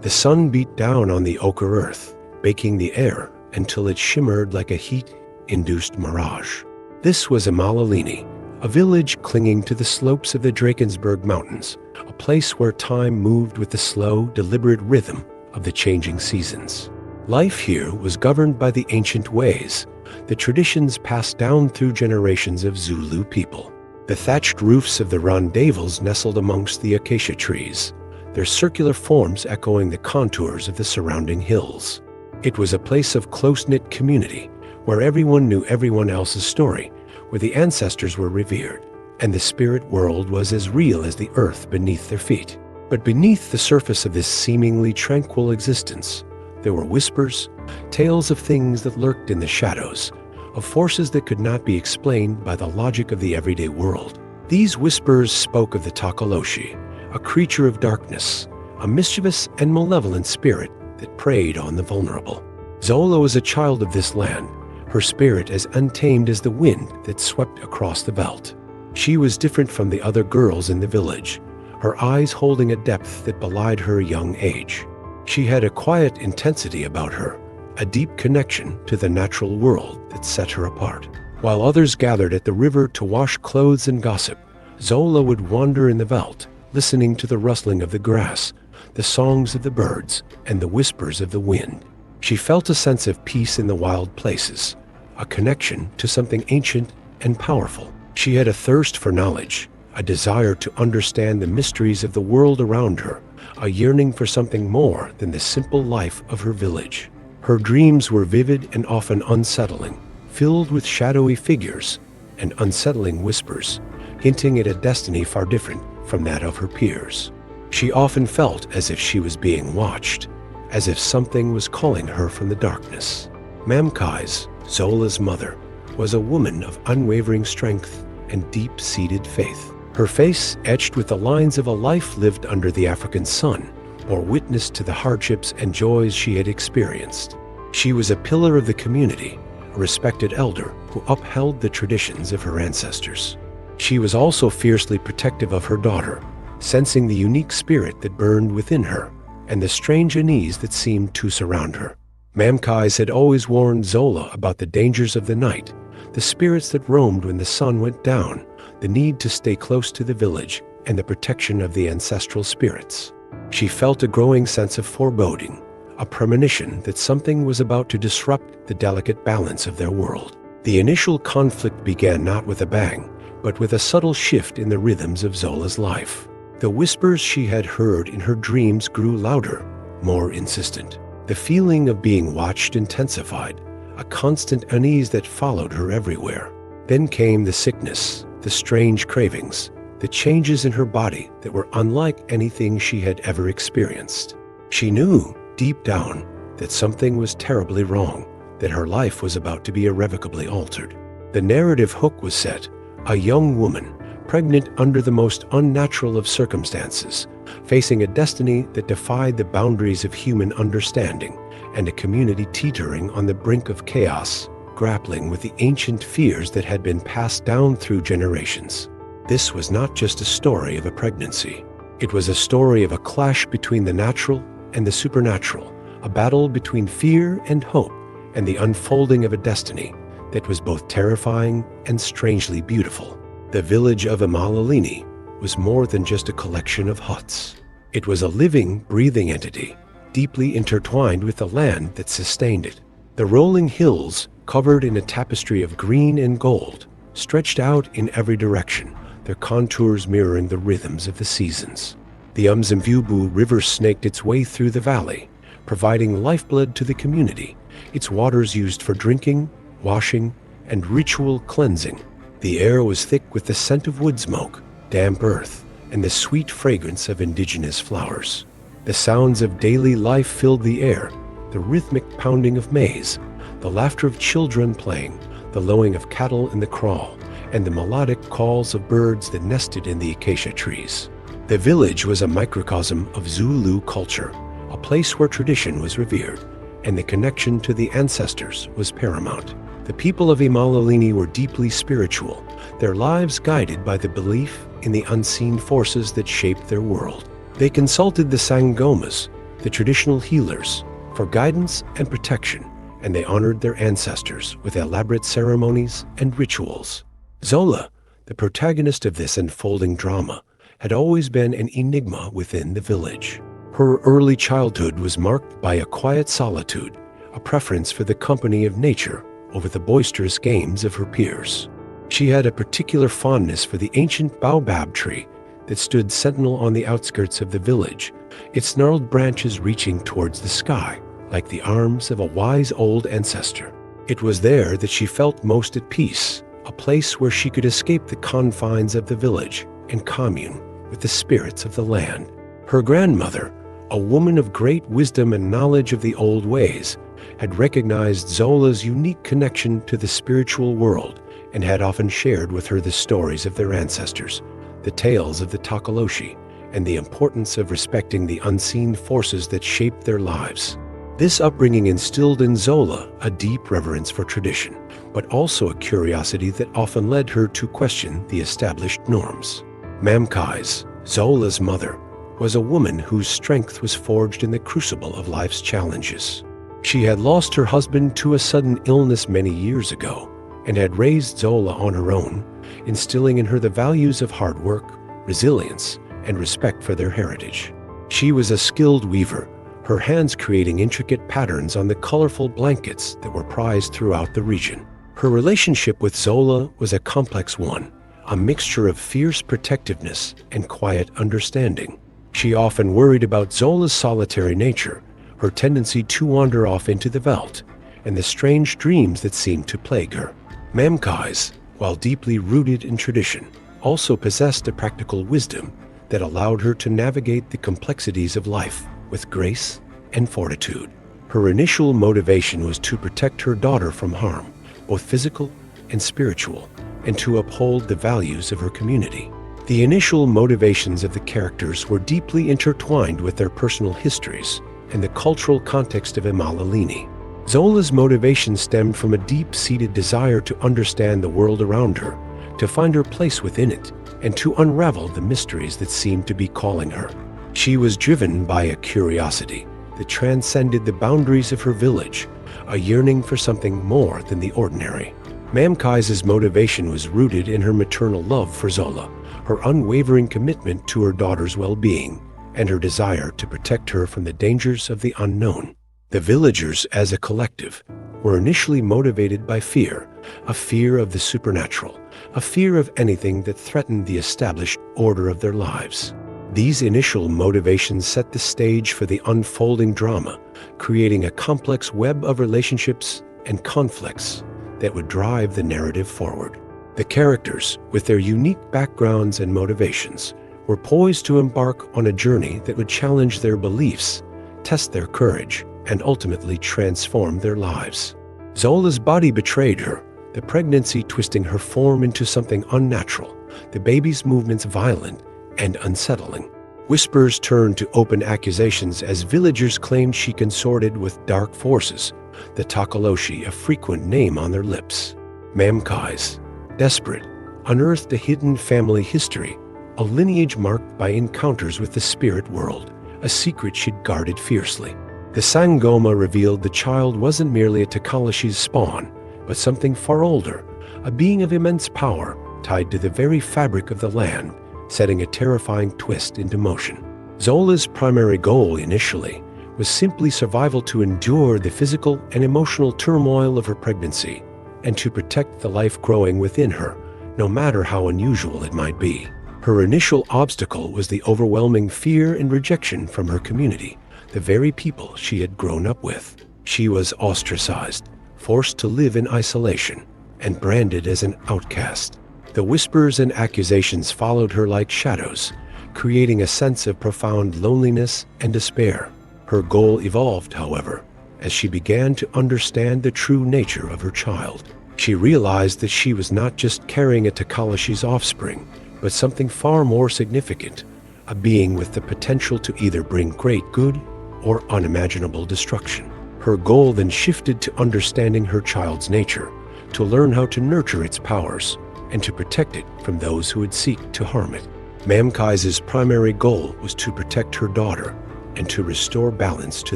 The sun beat down on the ochre earth, baking the air until it shimmered like a heat-induced mirage. This was Imalilini, a village clinging to the slopes of the Drakensberg Mountains, a place where time moved with the slow, deliberate rhythm of the changing seasons. Life here was governed by the ancient ways, the traditions passed down through generations of Zulu people. The thatched roofs of the rondavels nestled amongst the acacia trees, their circular forms echoing the contours of the surrounding hills. It was a place of close-knit community, where everyone knew everyone else's story, where the ancestors were revered, and the spirit world was as real as the earth beneath their feet. But beneath the surface of this seemingly tranquil existence, there were whispers, tales of things that lurked in the shadows, of forces that could not be explained by the logic of the everyday world. These whispers spoke of the Tokoloshe, a creature of darkness, a mischievous and malevolent spirit that preyed on the vulnerable. Zola was a child of this land, her spirit as untamed as the wind that swept across the veldt. She was different from the other girls in the village, her eyes holding a depth that belied her young age. She had a quiet intensity about her, a deep connection to the natural world that set her apart. While others gathered at the river to wash clothes and gossip, Zola would wander in the veldt, listening to the rustling of the grass, the songs of the birds, and the whispers of the wind. She felt a sense of peace in the wild places, a connection to something ancient and powerful. She had a thirst for knowledge, a desire to understand the mysteries of the world around her, a yearning for something more than the simple life of her village. Her dreams were vivid and often unsettling, filled with shadowy figures and unsettling whispers, hinting at a destiny far different from that of her peers. She often felt as if she was being watched, as if something was calling her from the darkness. Mamkais, Zola's mother, was a woman of unwavering strength and deep-seated faith. Her face, etched with the lines of a life lived under the African sun, bore witness to the hardships and joys she had experienced. She was a pillar of the community, a respected elder who upheld the traditions of her ancestors. She was also fiercely protective of her daughter, sensing the unique spirit that burned within her and the strange unease that seemed to surround her. Mamkais had always warned Zola about the dangers of the night, the spirits that roamed when the sun went down, the need to stay close to the village, and the protection of the ancestral spirits. She felt a growing sense of foreboding, a premonition that something was about to disrupt the delicate balance of their world. The initial conflict began not with a bang, but with a subtle shift in the rhythms of Zola's life. The whispers she had heard in her dreams grew louder, more insistent. The feeling of being watched intensified, a constant unease that followed her everywhere. Then came the sickness, the strange cravings, the changes in her body that were unlike anything she had ever experienced. She knew, deep down, that something was terribly wrong, that her life was about to be irrevocably altered. The narrative hook was set: a young woman, pregnant under the most unnatural of circumstances, facing a destiny that defied the boundaries of human understanding, and a community teetering on the brink of chaos, grappling with the ancient fears that had been passed down through generations. This was not just a story of a pregnancy. It was a story of a clash between the natural and the supernatural, a battle between fear and hope, and the unfolding of a destiny that was both terrifying and strangely beautiful. The village of Imalilini was more than just a collection of huts. It was a living, breathing entity, deeply intertwined with the land that sustained it. The rolling hills, covered in a tapestry of green and gold, stretched out in every direction, their contours mirroring the rhythms of the seasons. The Umzimvubu River snaked its way through the valley, providing lifeblood to the community, its waters used for drinking, washing, and ritual cleansing. The air was thick with the scent of wood smoke, damp earth, and the sweet fragrance of indigenous flowers. The sounds of daily life filled the air, the rhythmic pounding of maize, the laughter of children playing, the lowing of cattle in the kraal, and the melodic calls of birds that nested in the acacia trees. The village was a microcosm of Zulu culture, a place where tradition was revered, and the connection to the ancestors was paramount. The people of Imalilini were deeply spiritual, their lives guided by the belief in the unseen forces that shaped their world. They consulted the Sangomas, the traditional healers, for guidance and protection, and they honored their ancestors with elaborate ceremonies and rituals. Zola, the protagonist of this unfolding drama, had always been an enigma within the village. Her early childhood was marked by a quiet solitude, a preference for the company of nature over the boisterous games of her peers. She had a particular fondness for the ancient baobab tree that stood sentinel on the outskirts of the village, its gnarled branches reaching towards the sky like the arms of a wise old ancestor. It was there that she felt most at peace, a place where she could escape the confines of the village and commune with the spirits of the land. Her grandmother, a woman of great wisdom and knowledge of the old ways, had recognized Zola's unique connection to the spiritual world and had often shared with her the stories of their ancestors, the tales of the Tokoloshe, and the importance of respecting the unseen forces that shaped their lives. This upbringing instilled in Zola a deep reverence for tradition, but also a curiosity that often led her to question the established norms. Mamkais, Zola's mother, was a woman whose strength was forged in the crucible of life's challenges. She had lost her husband to a sudden illness many years ago and had raised Zola on her own, instilling in her the values of hard work, resilience, and respect for their heritage. She was a skilled weaver, her hands creating intricate patterns on the colorful blankets that were prized throughout the region. Her relationship with Zola was a complex one, a mixture of fierce protectiveness and quiet understanding. She often worried about Zola's solitary nature, her tendency to wander off into the veldt, and the strange dreams that seemed to plague her. Mamkais, while deeply rooted in tradition, also possessed a practical wisdom that allowed her to navigate the complexities of life with grace and fortitude. Her initial motivation was to protect her daughter from harm, both physical and spiritual, and to uphold the values of her community. The initial motivations of the characters were deeply intertwined with their personal histories and the cultural context of Imalilini. Zola's motivation stemmed from a deep-seated desire to understand the world around her, to find her place within it, and to unravel the mysteries that seemed to be calling her. She was driven by a curiosity that transcended the boundaries of her village, a yearning for something more than the ordinary. Mamkais' motivation was rooted in her maternal love for Zola, her unwavering commitment to her daughter's well-being, and her desire to protect her from the dangers of the unknown. The villagers, as a collective, were initially motivated by fear, a fear of the supernatural, a fear of anything that threatened the established order of their lives. These initial motivations set the stage for the unfolding drama, creating a complex web of relationships and conflicts that would drive the narrative forward. The characters, with their unique backgrounds and motivations, were poised to embark on a journey that would challenge their beliefs, test their courage, and ultimately transform their lives. Zola's body betrayed her, the pregnancy twisting her form into something unnatural, the baby's movements violent and unsettling. Whispers turned to open accusations as villagers claimed she consorted with dark forces, the Tokoloshe a frequent name on their lips. Mamkais, desperate, unearthed a hidden family history, a lineage marked by encounters with the spirit world, a secret she'd guarded fiercely. The Sangoma revealed the child wasn't merely a Tokoloshe's spawn, but something far older, a being of immense power tied to the very fabric of the land, setting a terrifying twist into motion. Zola's primary goal initially was simply survival, to endure the physical and emotional turmoil of her pregnancy and to protect the life growing within her, no matter how unusual it might be. Her initial obstacle was the overwhelming fear and rejection from her community, the very people she had grown up with. She was ostracized, forced to live in isolation, and branded as an outcast. The whispers and accusations followed her like shadows, creating a sense of profound loneliness and despair. Her goal evolved, however, as she began to understand the true nature of her child. She realized that she was not just carrying a Tokoloshe's offspring, but something far more significant, a being with the potential to either bring great good or unimaginable destruction. Her goal then shifted to understanding her child's nature, to learn how to nurture its powers, and to protect it from those who would seek to harm it. Mamkais' primary goal was to protect her daughter and to restore balance to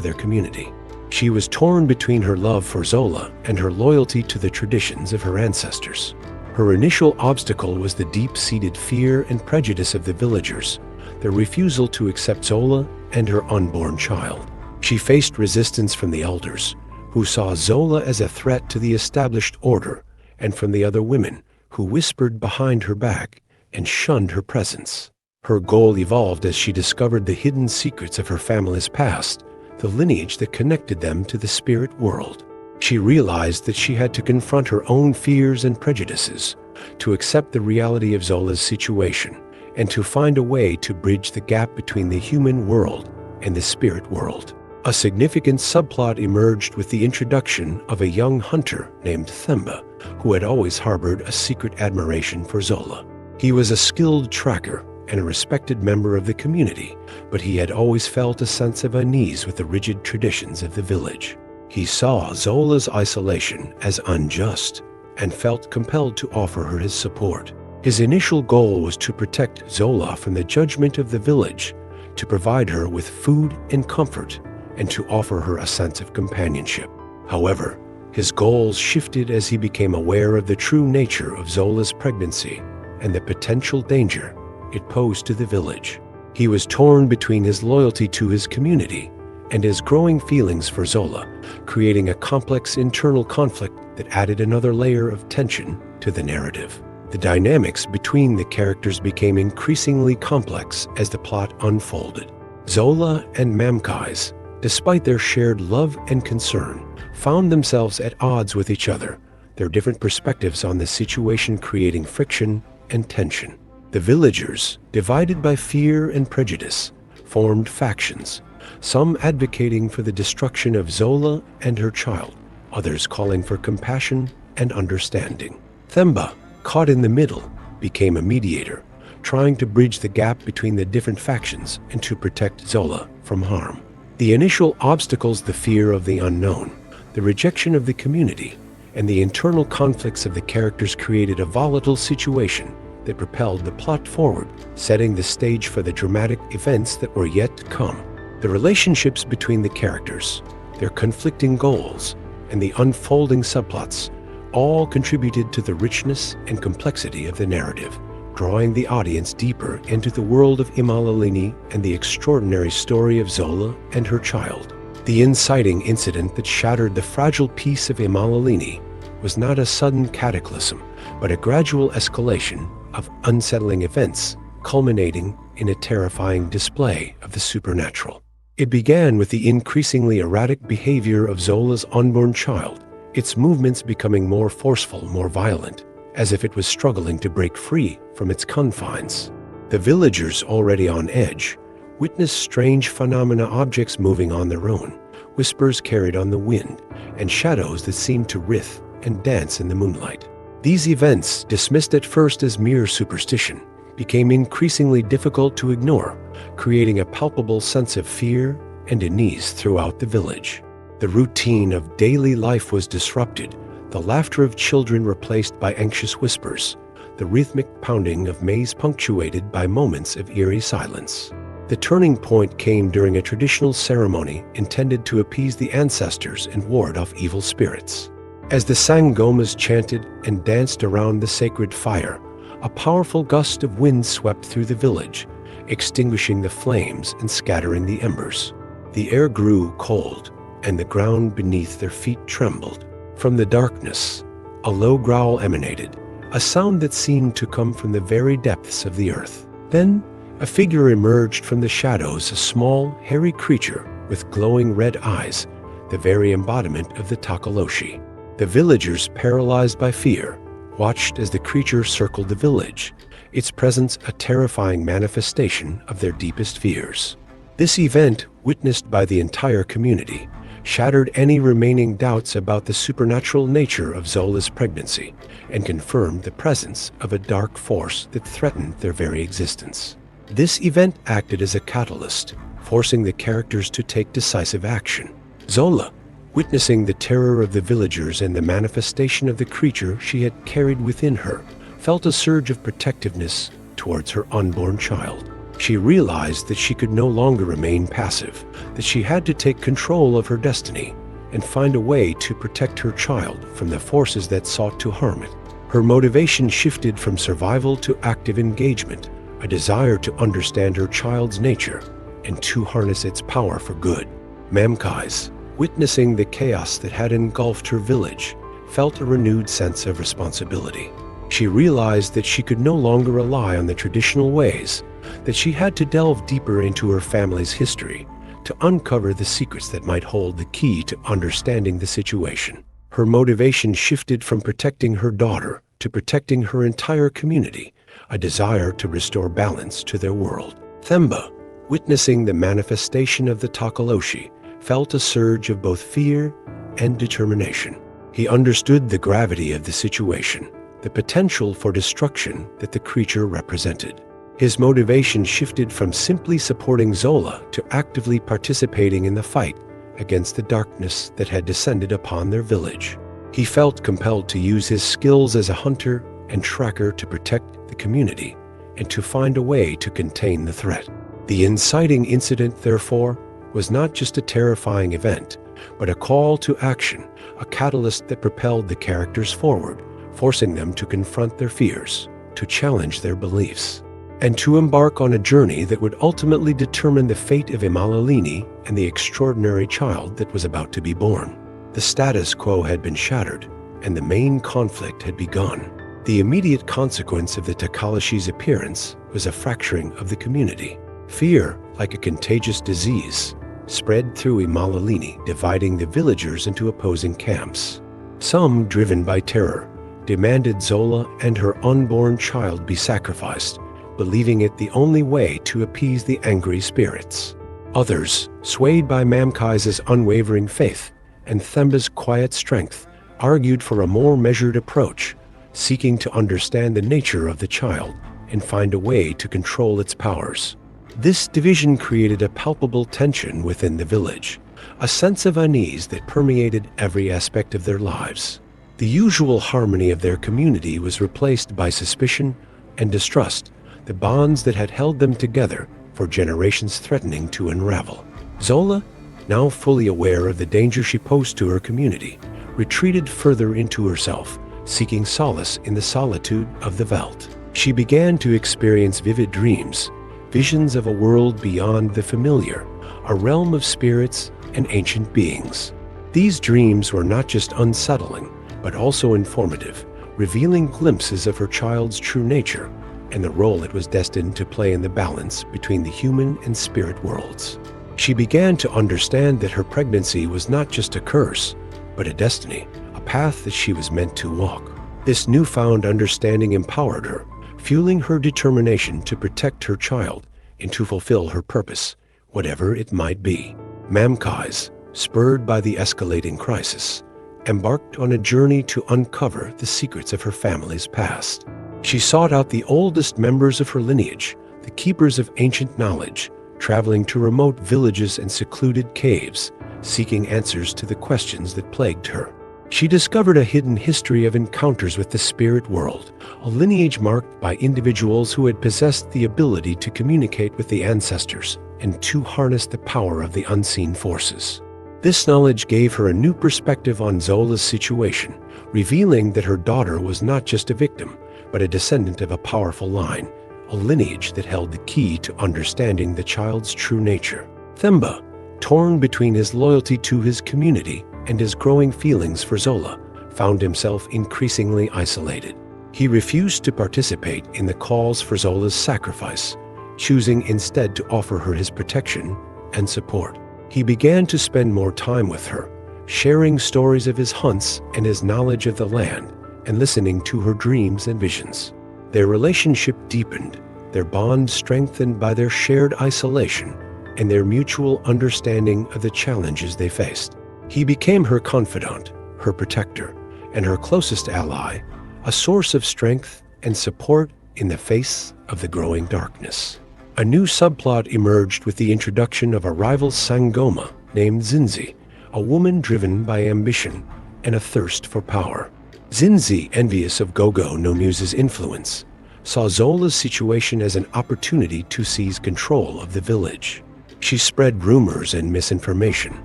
their community. She was torn between her love for Zola and her loyalty to the traditions of her ancestors. Her initial obstacle was the deep-seated fear and prejudice of the villagers, their refusal to accept Zola and her unborn child. She faced resistance from the elders, who saw Zola as a threat to the established order, and from the other women, who whispered behind her back and shunned her presence. Her goal evolved as she discovered the hidden secrets of her family's past, the lineage that connected them to the spirit world. She realized that she had to confront her own fears and prejudices, to accept the reality of Zola's situation, and to find a way to bridge the gap between the human world and the spirit world. A significant subplot emerged with the introduction of a young hunter named Themba, who had always harbored a secret admiration for Zola. He was a skilled tracker and a respected member of the community, but he had always felt a sense of unease with the rigid traditions of the village. He saw Zola's isolation as unjust and felt compelled to offer her his support. His initial goal was to protect Zola from the judgment of the village, to provide her with food and comfort, and to offer her a sense of companionship. However, his goals shifted as he became aware of the true nature of Zola's pregnancy and the potential danger it posed to the village. He was torn between his loyalty to his community and his growing feelings for Zola, creating a complex internal conflict that added another layer of tension to the narrative. The dynamics between the characters became increasingly complex as the plot unfolded. Zola and Mamkais, despite their shared love and concern, found themselves at odds with each other, their different perspectives on the situation creating friction and tension. The villagers, divided by fear and prejudice, formed factions, some advocating for the destruction of Zola and her child, others calling for compassion and understanding. Themba, caught in the middle, became a mediator, trying to bridge the gap between the different factions and to protect Zola from harm. The initial obstacles, the fear of the unknown, the rejection of the community, and the internal conflicts of the characters created a volatile situation that propelled the plot forward, setting the stage for the dramatic events that were yet to come. The relationships between the characters, their conflicting goals, and the unfolding subplots all contributed to the richness and complexity of the narrative, drawing the audience deeper into the world of Immolalini and the extraordinary story of Zola and her child. The inciting incident that shattered the fragile peace of Immolalini was not a sudden cataclysm, but a gradual escalation of unsettling events, culminating in a terrifying display of the supernatural. It began with the increasingly erratic behavior of Zola's unborn child, its movements becoming more forceful, more violent, as if it was struggling to break free from its confines. The villagers, already on edge, witnessed strange phenomena, objects moving on their own, whispers carried on the wind, and shadows that seemed to writhe and dance in the moonlight. These events, dismissed at first as mere superstition, became increasingly difficult to ignore, creating a palpable sense of fear and unease throughout the village. The routine of daily life was disrupted, the laughter of children replaced by anxious whispers, the rhythmic pounding of maize punctuated by moments of eerie silence. The turning point came during a traditional ceremony intended to appease the ancestors and ward off evil spirits. As the Sangomas chanted and danced around the sacred fire, a powerful gust of wind swept through the village, extinguishing the flames and scattering the embers. The air grew cold, and the ground beneath their feet trembled. From the darkness, a low growl emanated, a sound that seemed to come from the very depths of the earth. Then, a figure emerged from the shadows, a small, hairy creature with glowing red eyes, the very embodiment of the Tokoloshe. The villagers, paralyzed by fear, watched as the creature circled the village, its presence a terrifying manifestation of their deepest fears. This event, witnessed by the entire community, shattered any remaining doubts about the supernatural nature of Zola's pregnancy and confirmed the presence of a dark force that threatened their very existence. This event acted as a catalyst, forcing the characters to take decisive action. Zola, witnessing the terror of the villagers and the manifestation of the creature she had carried within her, felt a surge of protectiveness towards her unborn child. She realized that she could no longer remain passive, that she had to take control of her destiny and find a way to protect her child from the forces that sought to harm it. Her motivation shifted from survival to active engagement, a desire to understand her child's nature and to harness its power for good. Mamkais, witnessing the chaos that had engulfed her village, felt a renewed sense of responsibility. She realized that she could no longer rely on the traditional ways, that she had to delve deeper into her family's history to uncover the secrets that might hold the key to understanding the situation. Her motivation shifted from protecting her daughter to protecting her entire community, a desire to restore balance to their world. Themba, witnessing the manifestation of the Tokoloshe, felt a surge of both fear and determination. He understood the gravity of the situation, the potential for destruction that the creature represented. His motivation shifted from simply supporting Zola to actively participating in the fight against the darkness that had descended upon their village. He felt compelled to use his skills as a hunter and tracker to protect the community and to find a way to contain the threat. The inciting incident, therefore, was not just a terrifying event, but a call to action, a catalyst that propelled the characters forward, forcing them to confront their fears, to challenge their beliefs, and to embark on a journey that would ultimately determine the fate of Imalalini and the extraordinary child that was about to be born. The status quo had been shattered, and the main conflict had begun. The immediate consequence of the Tokoloshe's appearance was a fracturing of the community. Fear, like a contagious disease, spread through Imalalini, dividing the villagers into opposing camps. Some, driven by terror, demanded Zola and her unborn child be sacrificed, believing it the only way to appease the angry spirits. Others, swayed by Mamkai's unwavering faith and Themba's quiet strength, argued for a more measured approach, seeking to understand the nature of the child and find a way to control its powers. This division created a palpable tension within the village, a sense of unease that permeated every aspect of their lives. The usual harmony of their community was replaced by suspicion and distrust, the bonds that had held them together for generations threatening to unravel. Zola, now fully aware of the danger she posed to her community, retreated further into herself, seeking solace in the solitude of the veldt. She began to experience vivid dreams, visions of a world beyond the familiar, a realm of spirits and ancient beings. These dreams were not just unsettling, but also informative, revealing glimpses of her child's true nature and the role it was destined to play in the balance between the human and spirit worlds. She began to understand that her pregnancy was not just a curse, but a destiny, a path that she was meant to walk. This newfound understanding empowered her, fueling her determination to protect her child and to fulfill her purpose, whatever it might be. Mamkais, spurred by the escalating crisis, embarked on a journey to uncover the secrets of her family's past. She sought out the oldest members of her lineage, the keepers of ancient knowledge, traveling to remote villages and secluded caves, seeking answers to the questions that plagued her. She discovered a hidden history of encounters with the spirit world, a lineage marked by individuals who had possessed the ability to communicate with the ancestors and to harness the power of the unseen forces. This knowledge gave her a new perspective on Zola's situation, revealing that her daughter was not just a victim, but a descendant of a powerful line, a lineage that held the key to understanding the child's true nature. Themba, torn between his loyalty to his community and his growing feelings for Zola, found himself increasingly isolated. He refused to participate in the calls for Zola's sacrifice, choosing instead to offer her his protection and support. He began to spend more time with her, sharing stories of his hunts and his knowledge of the land, and listening to her dreams and visions. Their relationship deepened, their bond strengthened by their shared isolation and their mutual understanding of the challenges they faced. He became her confidant, her protector, and her closest ally, a source of strength and support in the face of the growing darkness. A new subplot emerged with the introduction of a rival Sangoma named Zinzi, a woman driven by ambition and a thirst for power. Zinzi, envious of Gogo no Muse's influence, saw Zola's situation as an opportunity to seize control of the village. She spread rumors and misinformation,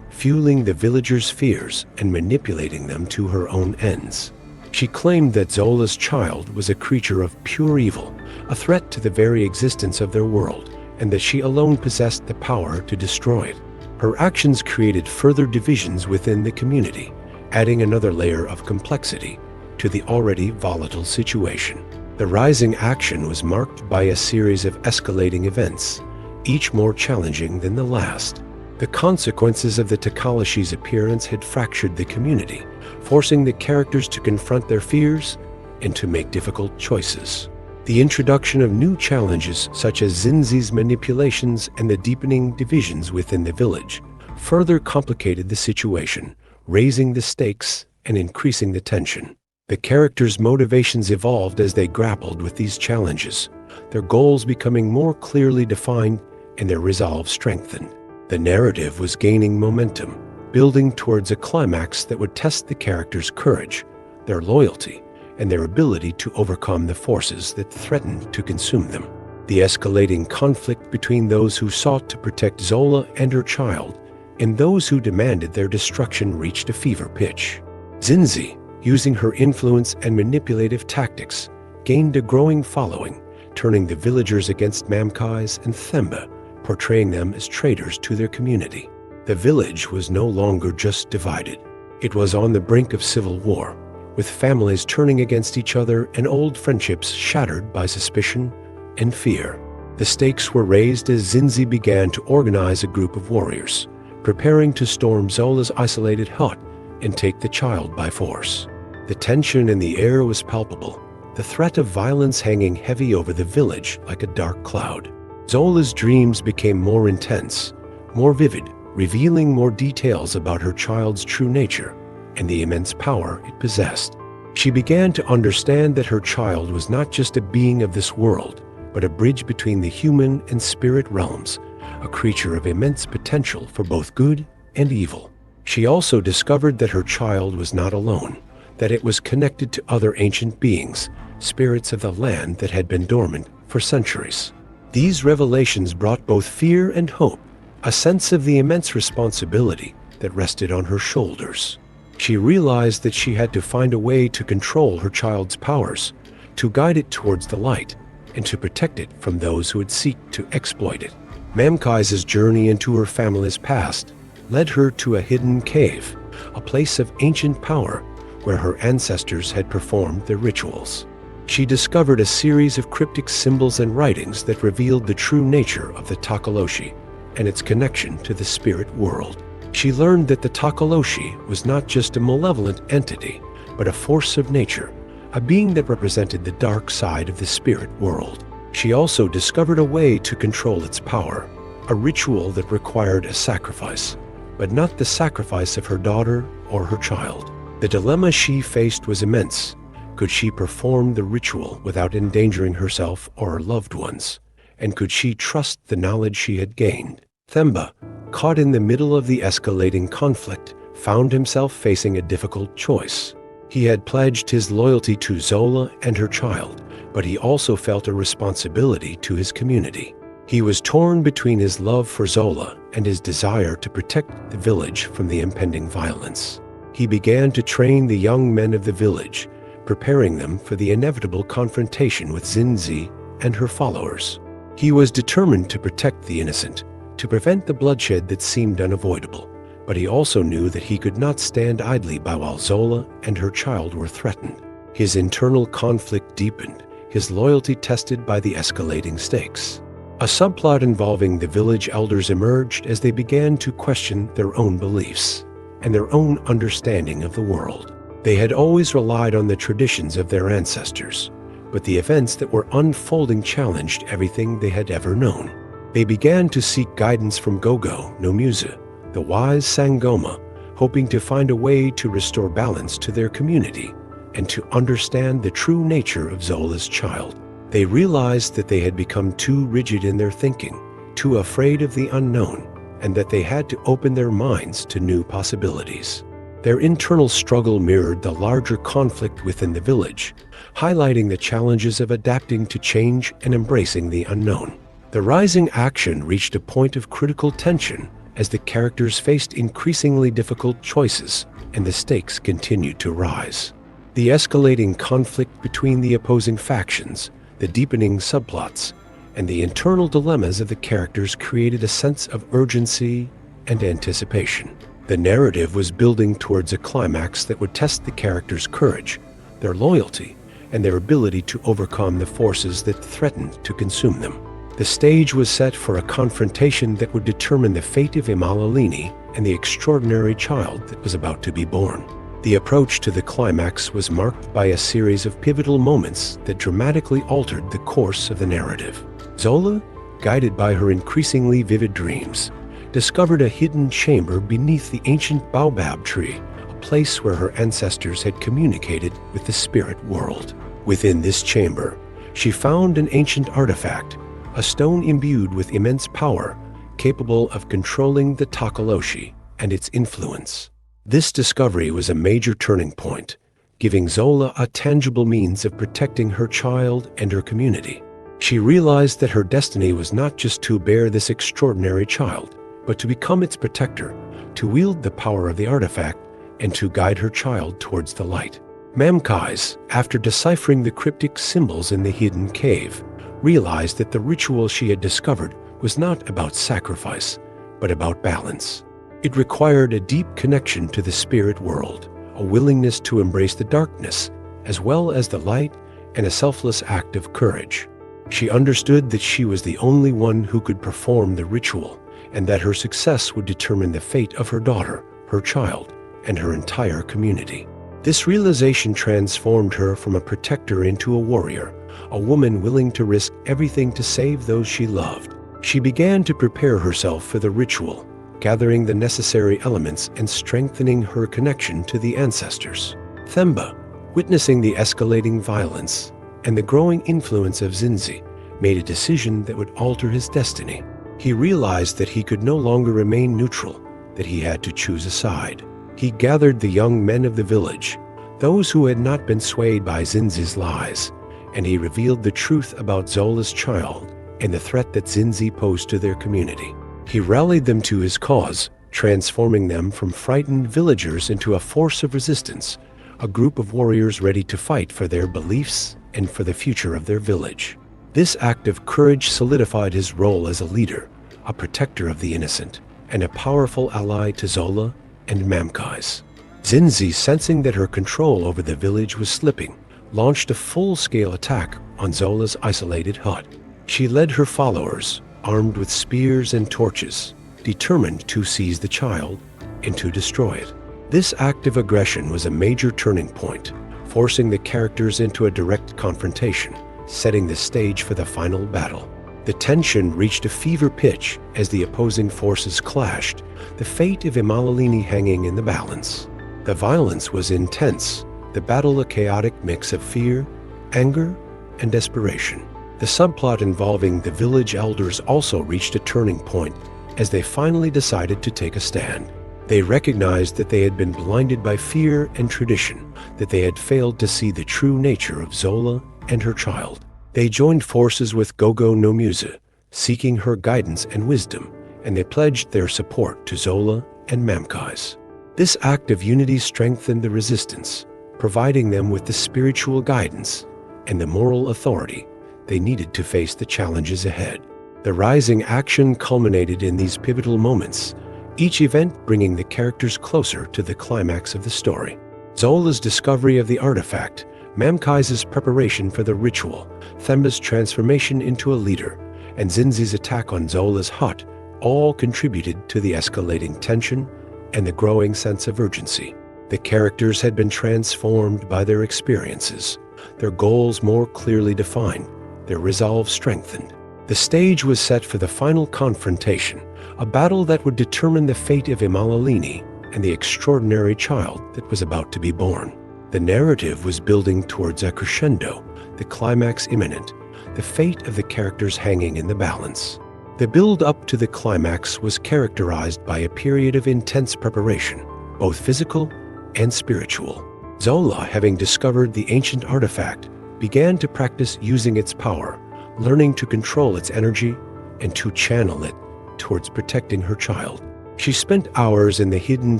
fueling the villagers' fears and manipulating them to her own ends. She claimed that Zola's child was a creature of pure evil, a threat to the very existence of their world, and that she alone possessed the power to destroy it. Her actions created further divisions within the community, adding another layer of complexity to the already volatile situation. The rising action was marked by a series of escalating events, each more challenging than the last. The consequences of the Tokoloshe's appearance had fractured the community, forcing the characters to confront their fears and to make difficult choices. The introduction of new challenges such as Zinzi's manipulations and the deepening divisions within the village further complicated the situation, raising the stakes and increasing the tension. The characters' motivations evolved as they grappled with these challenges, their goals becoming more clearly defined and their resolve strengthened. The narrative was gaining momentum, building towards a climax that would test the characters' courage, their loyalty, and their ability to overcome the forces that threatened to consume them. The escalating conflict between those who sought to protect Zola and her child and those who demanded their destruction reached a fever pitch. Zinzi, using her influence and manipulative tactics, gained a growing following, turning the villagers against Mamkais and Themba, portraying them as traitors to their community. The village was no longer just divided. It was on the brink of civil war, with families turning against each other and old friendships shattered by suspicion and fear. The stakes were raised as Zinzi began to organize a group of warriors, preparing to storm Zola's isolated hut and take the child by force. The tension in the air was palpable, the threat of violence hanging heavy over the village like a dark cloud. Zola's dreams became more intense, more vivid, revealing more details about her child's true nature and the immense power it possessed. She began to understand that her child was not just a being of this world, but a bridge between the human and spirit realms, a creature of immense potential for both good and evil. She also discovered that her child was not alone, that it was connected to other ancient beings, spirits of the land that had been dormant for centuries. These revelations brought both fear and hope, a sense of the immense responsibility that rested on her shoulders. She realized that she had to find a way to control her child's powers, to guide it towards the light, and to protect it from those who would seek to exploit it. Mamkai's journey into her family's past led her to a hidden cave, a place of ancient power where her ancestors had performed their rituals. She discovered a series of cryptic symbols and writings that revealed the true nature of the Tokoloshe and its connection to the spirit world. She learned that the Tokoloshe was not just a malevolent entity, but a force of nature, a being that represented the dark side of the spirit world. She also discovered a way to control its power, a ritual that required a sacrifice, but not the sacrifice of her daughter or her child. The dilemma she faced was immense. Could she perform the ritual without endangering herself or her loved ones? And could she trust the knowledge she had gained? Themba, caught in the middle of the escalating conflict, found himself facing a difficult choice. He had pledged his loyalty to Zola and her child, but he also felt a responsibility to his community. He was torn between his love for Zola and his desire to protect the village from the impending violence. He began to train the young men of the village, preparing them for the inevitable confrontation with Zinzi and her followers. He was determined to protect the innocent, to prevent the bloodshed that seemed unavoidable, but he also knew that he could not stand idly by while Zola and her child were threatened. His internal conflict deepened, his loyalty tested by the escalating stakes. A subplot involving the village elders emerged as they began to question their own beliefs and their own understanding of the world. They had always relied on the traditions of their ancestors, but the events that were unfolding challenged everything they had ever known. They began to seek guidance from Gogo no Musa, the wise Sangoma, hoping to find a way to restore balance to their community and to understand the true nature of Zola's child. They realized that they had become too rigid in their thinking, too afraid of the unknown, and that they had to open their minds to new possibilities. Their internal struggle mirrored the larger conflict within the village, highlighting the challenges of adapting to change and embracing the unknown. The rising action reached a point of critical tension as the characters faced increasingly difficult choices and the stakes continued to rise. The escalating conflict between the opposing factions, the deepening subplots, and the internal dilemmas of the characters created a sense of urgency and anticipation. The narrative was building towards a climax that would test the characters' courage, their loyalty, and their ability to overcome the forces that threatened to consume them. The stage was set for a confrontation that would determine the fate of Imalalini and the extraordinary child that was about to be born. The approach to the climax was marked by a series of pivotal moments that dramatically altered the course of the narrative. Zola, guided by her increasingly vivid dreams, discovered a hidden chamber beneath the ancient baobab tree, a place where her ancestors had communicated with the spirit world. Within this chamber, she found an ancient artifact, a stone imbued with immense power, capable of controlling the Tokoloshe and its influence. This discovery was a major turning point, giving Zola a tangible means of protecting her child and her community. She realized that her destiny was not just to bear this extraordinary child, but to become its protector, to wield the power of the artifact, and to guide her child towards the light. Mamkais, after deciphering the cryptic symbols in the hidden cave, realized that the ritual she had discovered was not about sacrifice, but about balance. It required a deep connection to the spirit world, a willingness to embrace the darkness, as well as the light, and a selfless act of courage. She understood that she was the only one who could perform the ritual, and that her success would determine the fate of her daughter, her child, and her entire community. This realization transformed her from a protector into a warrior, a woman willing to risk everything to save those she loved. She began to prepare herself for the ritual, gathering the necessary elements and strengthening her connection to the ancestors. Themba, witnessing the escalating violence and the growing influence of Zinzi, made a decision that would alter his destiny. He realized that he could no longer remain neutral, that he had to choose a side. He gathered the young men of the village, those who had not been swayed by Zinzi's lies, and he revealed the truth about Zola's child and the threat that Zinzi posed to their community. He rallied them to his cause, transforming them from frightened villagers into a force of resistance, a group of warriors ready to fight for their beliefs and for the future of their village. This act of courage solidified his role as a leader, a protector of the innocent, and a powerful ally to Zola and Mamkais. Zinzi, sensing that her control over the village was slipping, launched a full-scale attack on Zola's isolated hut. She led her followers, armed with spears and torches, determined to seize the child and to destroy it. This act of aggression was a major turning point, forcing the characters into a direct confrontation, setting the stage for the final battle. The tension reached a fever pitch as the opposing forces clashed, the fate of Imalalini hanging in the balance. The violence was intense, the battle a chaotic mix of fear, anger, and desperation. The subplot involving the village elders also reached a turning point as they finally decided to take a stand. They recognized that they had been blinded by fear and tradition, that they had failed to see the true nature of Zola and her child. They joined forces with Gogo no Musa, seeking her guidance and wisdom, and they pledged their support to Zola and Mamkais. This act of unity strengthened the resistance, providing them with the spiritual guidance and the moral authority they needed to face the challenges ahead. The rising action culminated in these pivotal moments, each event bringing the characters closer to the climax of the story. Zola's discovery of the artifact, Mamkais' preparation for the ritual, Themba's transformation into a leader, and Zinzi's attack on Zola's hut all contributed to the escalating tension and the growing sense of urgency. The characters had been transformed by their experiences, their goals more clearly defined, their resolve strengthened. The stage was set for the final confrontation, a battle that would determine the fate of Imalalini and the extraordinary child that was about to be born. The narrative was building towards a crescendo, the climax imminent, the fate of the characters hanging in the balance. The build-up to the climax was characterized by a period of intense preparation, both physical and spiritual. Zola, having discovered the ancient artifact, began to practice using its power, learning to control its energy and to channel it towards protecting her child. She spent hours in the hidden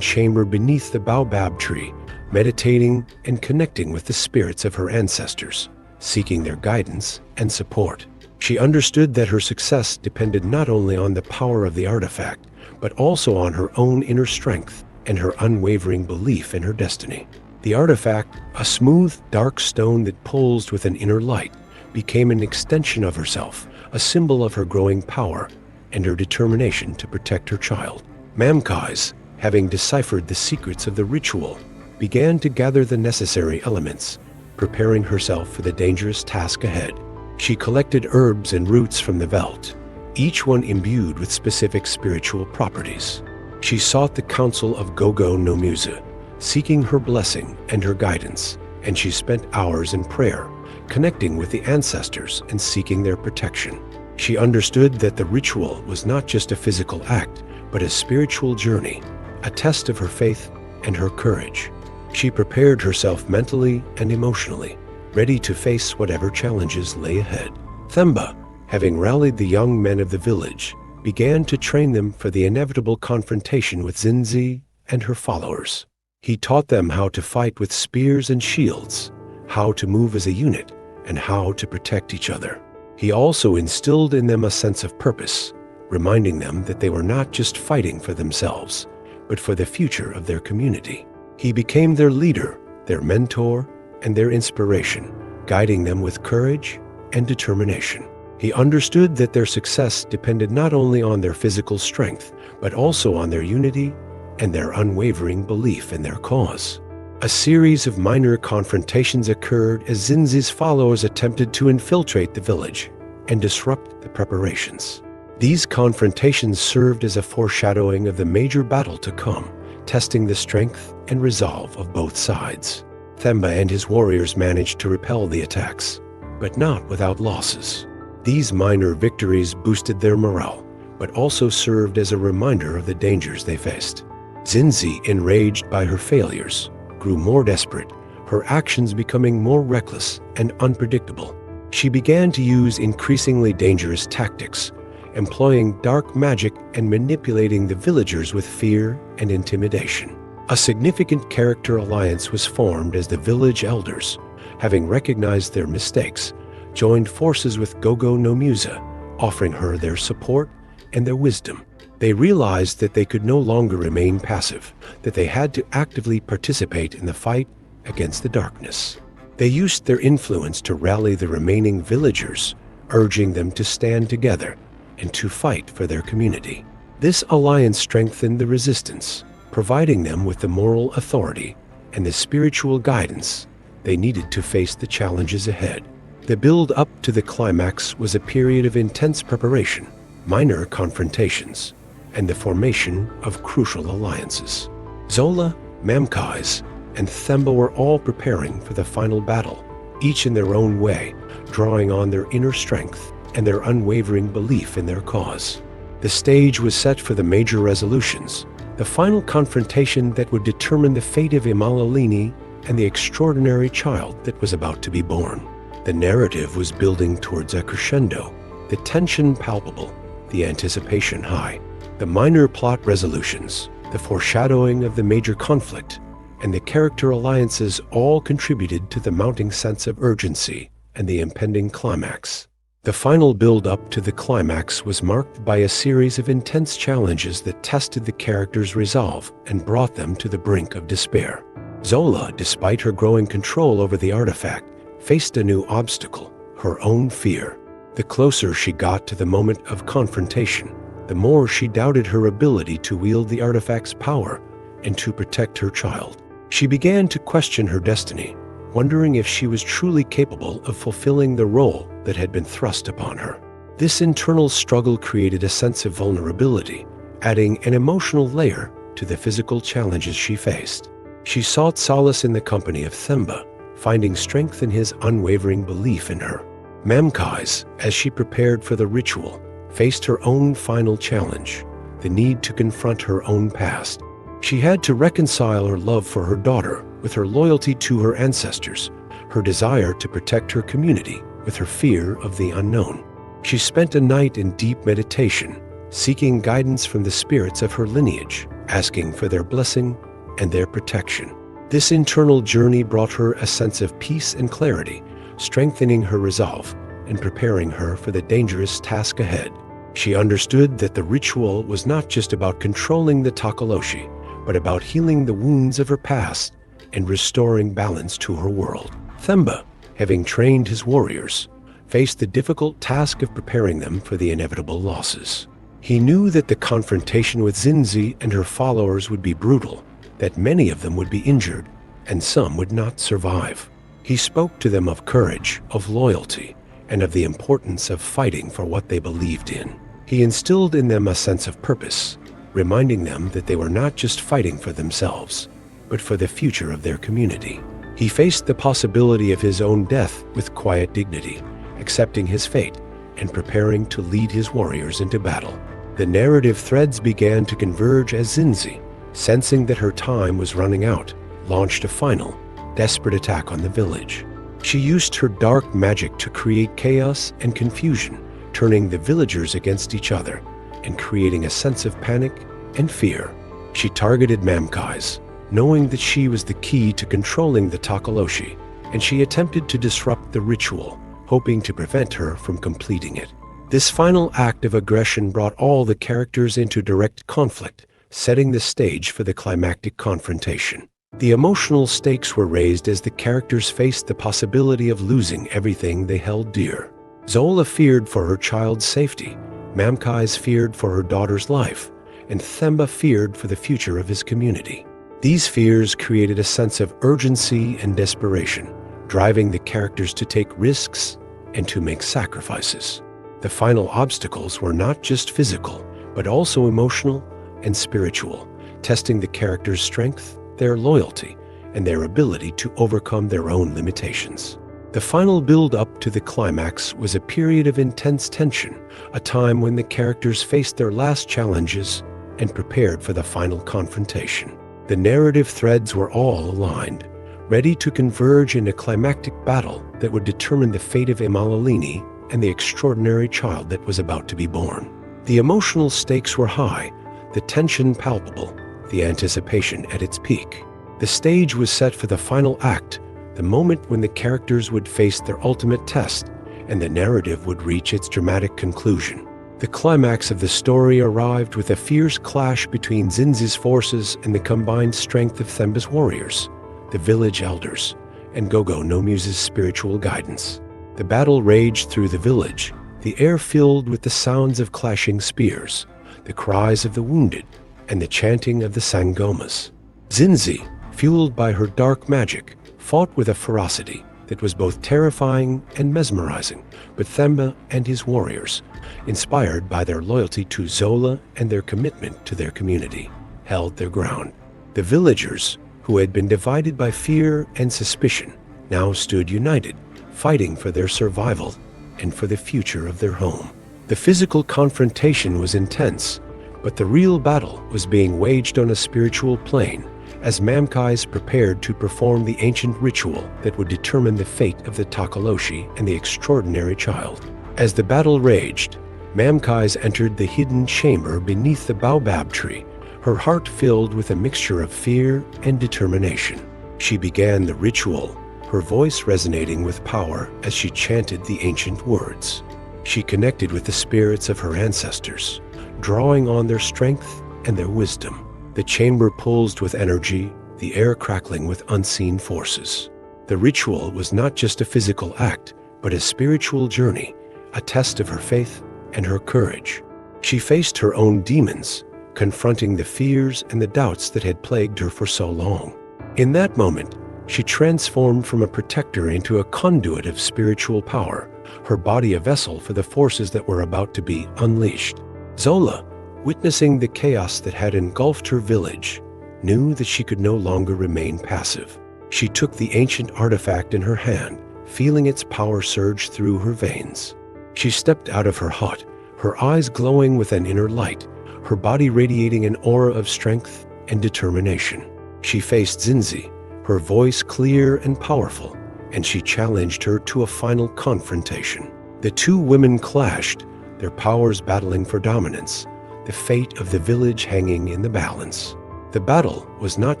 chamber beneath the baobab tree, meditating and connecting with the spirits of her ancestors, seeking their guidance and support. She understood that her success depended not only on the power of the artifact, but also on her own inner strength and her unwavering belief in her destiny. The artifact, a smooth, dark stone that pulsed with an inner light, became an extension of herself, a symbol of her growing power and her determination to protect her child. Mamkais, having deciphered the secrets of the ritual, began to gather the necessary elements, preparing herself for the dangerous task ahead. She collected herbs and roots from the veldt, each one imbued with specific spiritual properties. She sought the counsel of Gogo no Musa, seeking her blessing and her guidance, and she spent hours in prayer, connecting with the ancestors and seeking their protection. She understood that the ritual was not just a physical act, but a spiritual journey, a test of her faith and her courage. She prepared herself mentally and emotionally, ready to face whatever challenges lay ahead. Themba, having rallied the young men of the village, began to train them for the inevitable confrontation with Zinzi and her followers. He taught them how to fight with spears and shields, how to move as a unit, and how to protect each other. He also instilled in them a sense of purpose, reminding them that they were not just fighting for themselves, but for the future of their community. He became their leader, their mentor, and their inspiration, guiding them with courage and determination. He understood that their success depended not only on their physical strength, but also on their unity and their unwavering belief in their cause. A series of minor confrontations occurred as Zinzi's followers attempted to infiltrate the village and disrupt the preparations. These confrontations served as a foreshadowing of the major battle to come, testing the strength and resolve of both sides. Themba and his warriors managed to repel the attacks, but not without losses. These minor victories boosted their morale, but also served as a reminder of the dangers they faced. Zinzi, enraged by her failures, grew more desperate, her actions becoming more reckless and unpredictable. She began to use increasingly dangerous tactics, employing dark magic and manipulating the villagers with fear and intimidation. A significant character alliance was formed as the village elders, having recognized their mistakes, joined forces with Gogo no Musa, offering her their support and their wisdom. They realized that they could no longer remain passive, that they had to actively participate in the fight against the darkness. They used their influence to rally the remaining villagers, urging them to stand together and to fight for their community. This alliance strengthened the resistance, providing them with the moral authority and the spiritual guidance they needed to face the challenges ahead. The build-up to the climax was a period of intense preparation, minor confrontations, and the formation of crucial alliances. Zola, Mamkais, and Themba were all preparing for the final battle, each in their own way, drawing on their inner strength and their unwavering belief in their cause. The stage was set for the major resolutions, the final confrontation that would determine the fate of Imalalini and the extraordinary child that was about to be born. The narrative was building towards a crescendo, the tension palpable, the anticipation high. The minor plot resolutions, the foreshadowing of the major conflict, and the character alliances all contributed to the mounting sense of urgency and the impending climax. The final build-up to the climax was marked by a series of intense challenges that tested the characters' resolve and brought them to the brink of despair. Zola, despite her growing control over the artifact, faced a new obstacle, her own fear. The closer she got to the moment of confrontation, the more she doubted her ability to wield the artifact's power and to protect her child. She began to question her destiny, wondering if she was truly capable of fulfilling the role that had been thrust upon her. This internal struggle created a sense of vulnerability, adding an emotional layer to the physical challenges she faced. She sought solace in the company of Themba, finding strength in his unwavering belief in her. Mamkais, as she prepared for the ritual, faced her own final challenge, the need to confront her own past. She had to reconcile her love for her daughter with her loyalty to her ancestors, her desire to protect her community with her fear of the unknown. She spent a night in deep meditation, seeking guidance from the spirits of her lineage, asking for their blessing and their protection. This internal journey brought her a sense of peace and clarity, strengthening her resolve and preparing her for the dangerous task ahead. She understood that the ritual was not just about controlling the Tokoloshe, but about healing the wounds of her past and restoring balance to her world. Themba, having trained his warriors, faced the difficult task of preparing them for the inevitable losses. He knew that the confrontation with Zinzi and her followers would be brutal, that many of them would be injured, and some would not survive. He spoke to them of courage, of loyalty, and of the importance of fighting for what they believed in. He instilled in them a sense of purpose, reminding them that they were not just fighting for themselves, but for the future of their community. He faced the possibility of his own death with quiet dignity, accepting his fate and preparing to lead his warriors into battle. The narrative threads began to converge as Zinzi, sensing that her time was running out, launched a final, desperate attack on the village. She used her dark magic to create chaos and confusion, turning the villagers against each other and creating a sense of panic and fear. She targeted Mamkais, knowing that she was the key to controlling the Tokoloshe, and she attempted to disrupt the ritual, hoping to prevent her from completing it. This final act of aggression brought all the characters into direct conflict, setting the stage for the climactic confrontation. The emotional stakes were raised as the characters faced the possibility of losing everything they held dear. Zola feared for her child's safety, Mamkais feared for her daughter's life, and Themba feared for the future of his community. These fears created a sense of urgency and desperation, driving the characters to take risks and to make sacrifices. The final obstacles were not just physical, but also emotional and spiritual, testing the characters' strength, their loyalty, and their ability to overcome their own limitations. The final build-up to the climax was a period of intense tension, a time when the characters faced their last challenges and prepared for the final confrontation. The narrative threads were all aligned, ready to converge in a climactic battle that would determine the fate of Imalalini and the extraordinary child that was about to be born. The emotional stakes were high, the tension palpable, the anticipation at its peak. The stage was set for the final act, the moment when the characters would face their ultimate test and the narrative would reach its dramatic conclusion. The climax of the story arrived with a fierce clash between Zinzi's forces and the combined strength of Themba's warriors, the village elders, and Gogo no Muse's spiritual guidance. The battle raged through the village, the air filled with the sounds of clashing spears, the cries of the wounded, and the chanting of the Sangomas. Zinzi, fueled by her dark magic, fought with a ferocity that was both terrifying and mesmerizing, but Themba and his warriors, inspired by their loyalty to Zola and their commitment to their community, held their ground. The villagers, who had been divided by fear and suspicion, now stood united, fighting for their survival and for the future of their home. The physical confrontation was intense, but the real battle was being waged on a spiritual plane as Mamkais prepared to perform the ancient ritual that would determine the fate of the Tokoloshe and the extraordinary child. As the battle raged, Mamkais entered the hidden chamber beneath the baobab tree, her heart filled with a mixture of fear and determination. She began the ritual, her voice resonating with power as she chanted the ancient words. She connected with the spirits of her ancestors, drawing on their strength and their wisdom. The chamber pulsed with energy, the air crackling with unseen forces. The ritual was not just a physical act, but a spiritual journey, a test of her faith and her courage. She faced her own demons, confronting the fears and the doubts that had plagued her for so long. In that moment, she transformed from a protector into a conduit of spiritual power, her body a vessel for the forces that were about to be unleashed. Zola, witnessing the chaos that had engulfed her village, knew that she could no longer remain passive. She took the ancient artifact in her hand, feeling its power surge through her veins. She stepped out of her hut, her eyes glowing with an inner light, her body radiating an aura of strength and determination. She faced Zinzi, her voice clear and powerful, and she challenged her to a final confrontation. The two women clashed, their powers battling for dominance, the fate of the village hanging in the balance. The battle was not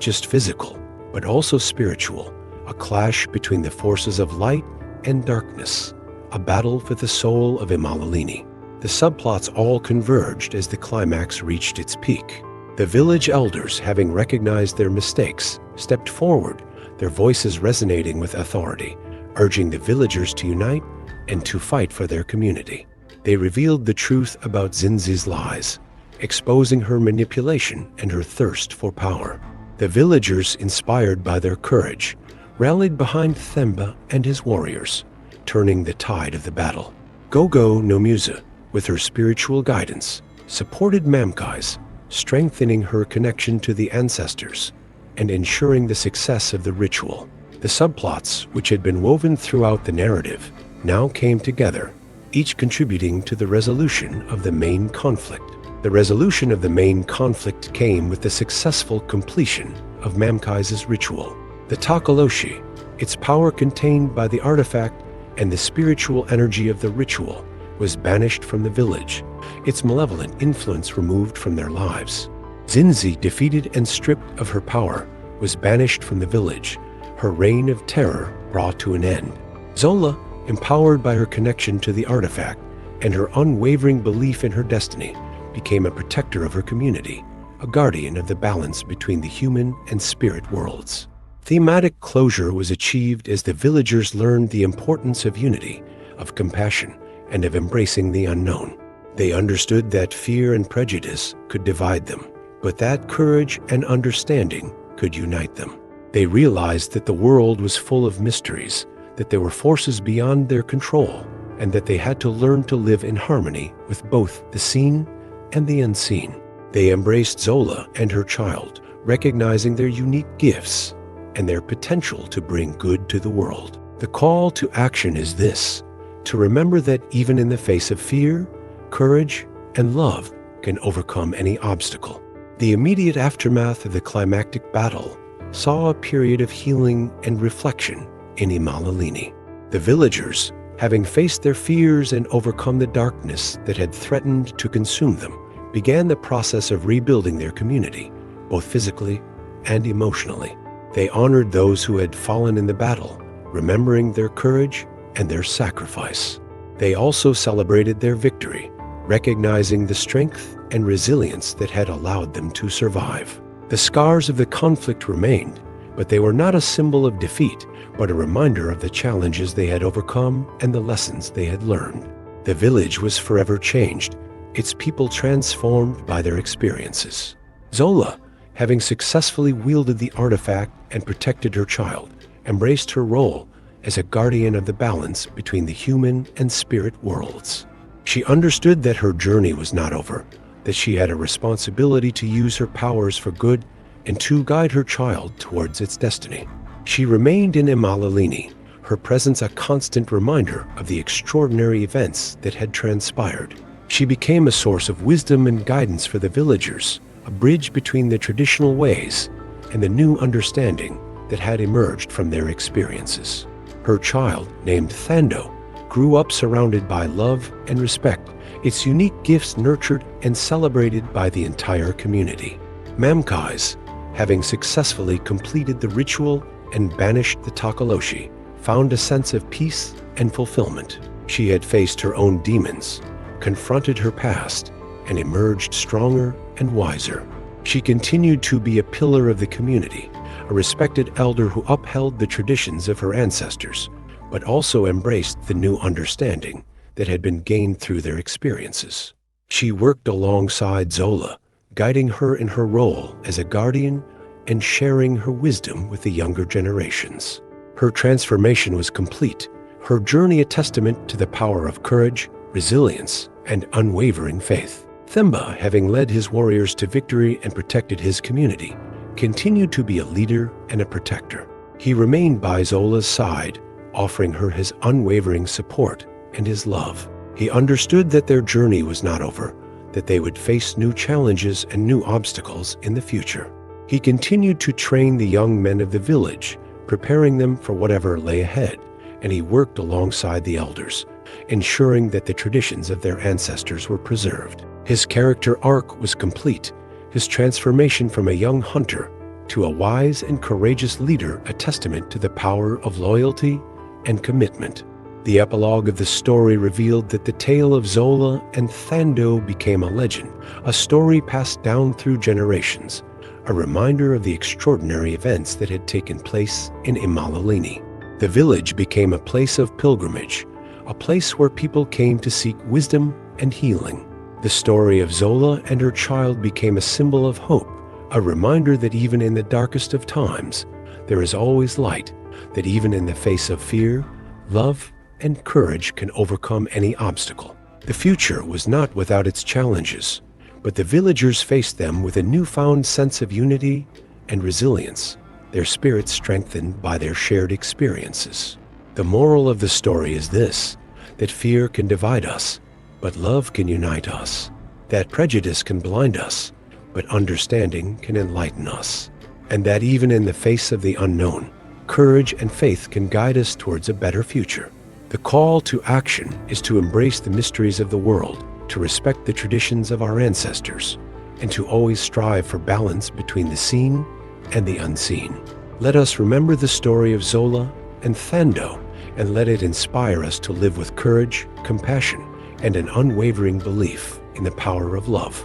just physical, but also spiritual, a clash between the forces of light and darkness, a battle for the soul of Imalalini. The subplots all converged as the climax reached its peak. The village elders, having recognized their mistakes, stepped forward, their voices resonating with authority, urging the villagers to unite and to fight for their community. They revealed the truth about Zinzi's lies, exposing her manipulation and her thirst for power. The villagers, inspired by their courage, rallied behind Themba and his warriors, turning the tide of the battle. Gogo no Musa, with her spiritual guidance, supported Mamkai's, strengthening her connection to the ancestors and ensuring the success of the ritual. The subplots, which had been woven throughout the narrative, now came together, each contributing to the resolution of the main conflict. The resolution of the main conflict came with the successful completion of Mamkai's ritual. The Tokoloshe, its power contained by the artifact and the spiritual energy of the ritual, was banished from the village, its malevolent influence removed from their lives. Zinzi, defeated and stripped of her power, was banished from the village, her reign of terror brought to an end. Zola, empowered by her connection to the artifact and her unwavering belief in her destiny, became a protector of her community, a guardian of the balance between the human and spirit worlds. Thematic closure was achieved as the villagers learned the importance of unity, of compassion, and of embracing the unknown. They understood that fear and prejudice could divide them, but that courage and understanding could unite them. They realized that the world was full of mysteries, that there were forces beyond their control, and that they had to learn to live in harmony with both the seen and the unseen. They embraced Zola and her child, recognizing their unique gifts and their potential to bring good to the world. The call to action is this: to remember that even in the face of fear, courage, and love can overcome any obstacle. The immediate aftermath of the climactic battle saw a period of healing and reflection in Imalalini. The villagers, having faced their fears and overcome the darkness that had threatened to consume them, began the process of rebuilding their community, both physically and emotionally. They honored those who had fallen in the battle, remembering their courage and their sacrifice. They also celebrated their victory, recognizing the strength and resilience that had allowed them to survive. The scars of the conflict remained, but they were not a symbol of defeat, but a reminder of the challenges they had overcome and the lessons they had learned. The village was forever changed, its people transformed by their experiences. Zola, having successfully wielded the artifact and protected her child, embraced her role as a guardian of the balance between the human and spirit worlds. She understood that her journey was not over, that she had a responsibility to use her powers for good and to guide her child towards its destiny. She remained in Imalalini, her presence a constant reminder of the extraordinary events that had transpired. She became a source of wisdom and guidance for the villagers, a bridge between the traditional ways and the new understanding that had emerged from their experiences. Her child, named Thando, grew up surrounded by love and respect, its unique gifts nurtured and celebrated by the entire community. Mamkai's, having successfully completed the ritual and banished the Tokoloshe, found a sense of peace and fulfillment. She had faced her own demons, confronted her past, and emerged stronger and wiser. She continued to be a pillar of the community, a respected elder who upheld the traditions of her ancestors, but also embraced the new understanding that had been gained through their experiences. She worked alongside Zola, guiding her in her role as a guardian and sharing her wisdom with the younger generations. Her transformation was complete, her journey a testament to the power of courage, resilience, and unwavering faith. Themba, having led his warriors to victory and protected his community, continued to be a leader and a protector. He remained by Zola's side, offering her his unwavering support and his love. He understood that their journey was not over, that they would face new challenges and new obstacles in the future. He continued to train the young men of the village, preparing them for whatever lay ahead, and he worked alongside the elders, ensuring that the traditions of their ancestors were preserved. His character arc was complete, his transformation from a young hunter to a wise and courageous leader, a testament to the power of loyalty and commitment. The epilogue of the story revealed that the tale of Zola and Thando became a legend, a story passed down through generations, a reminder of the extraordinary events that had taken place in Imalilini. The village became a place of pilgrimage, a place where people came to seek wisdom and healing. The story of Zola and her child became a symbol of hope, a reminder that even in the darkest of times, there is always light, that even in the face of fear, love and courage can overcome any obstacle. The future was not without its challenges, but the villagers faced them with a newfound sense of unity and resilience, their spirits strengthened by their shared experiences. The moral of the story is this, that fear can divide us, but love can unite us, that prejudice can blind us, but understanding can enlighten us, and that even in the face of the unknown, courage and faith can guide us towards a better future. The call to action is to embrace the mysteries of the world, to respect the traditions of our ancestors, and to always strive for balance between the seen and the unseen. Let us remember the story of Zola and Thando, and let it inspire us to live with courage, compassion, and an unwavering belief in the power of love.